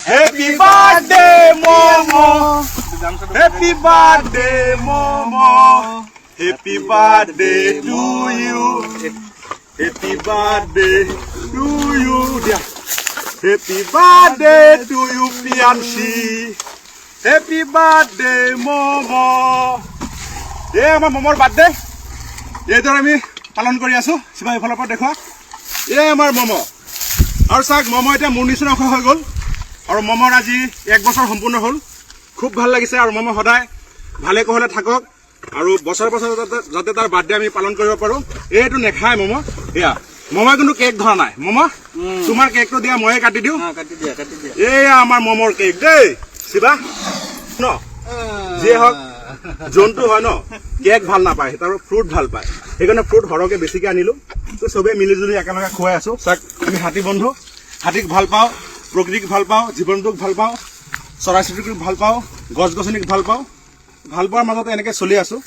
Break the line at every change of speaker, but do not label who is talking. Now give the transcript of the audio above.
Happy birthday, Momo. Happy birthday, Momo. Happy birthday to you. Happy birthday to you, dear. Happy birthday to you, Pianchi. Happy birthday, Momo. Yeah, my Momo's birthday. Yeah, there I পালন কৰি আছো শিবা ইফালৰ পৰা দেখুৱা এই আমাৰ মমো আৰু চাক মমো এটা মোৰ নিচিনা হৈ গ'ল আৰু মমৰ আজি 1 বছৰ সম্পূৰ্ণ হ'ল খুব ভাল লাগিছে আৰু মমো সদায় ভালে কহলে থাকক আৰু বছৰ বছৰ যাতে তাৰ বাৰ্থডে আমি পালন কৰিব পাৰো এইটো নেখায় মমো এয়া মমো কিন্তু কেক ধৰা নাই মমো তোমাৰ কেকটো দিয়া ময়ে কাটি দিও কাটি দিয়া এই আমাৰ মমৰ কেক দেই শিবা ন যে হক জন্তু হয় ন কেক ভাল না পায় তাৰ ফ্ৰুট ভাল পায় সেইকাৰণে ফ্ৰুট হৰকে বেছিকে আনিলো তো সবে মিলি জুলি একেলগে খুৱাই আছো চাক আমি হাতী বন্ধু হাতীক ভাল পাওঁ প্ৰকৃতিক ভাল পাওঁ জীৱনটোক ভাল পাওঁ চৰাই চিৰিকটিক ভাল পাওঁ গছ গছনিক ভাল পাওঁ ভাল পোৱাৰ মাজতে এনেকৈ চলি আছো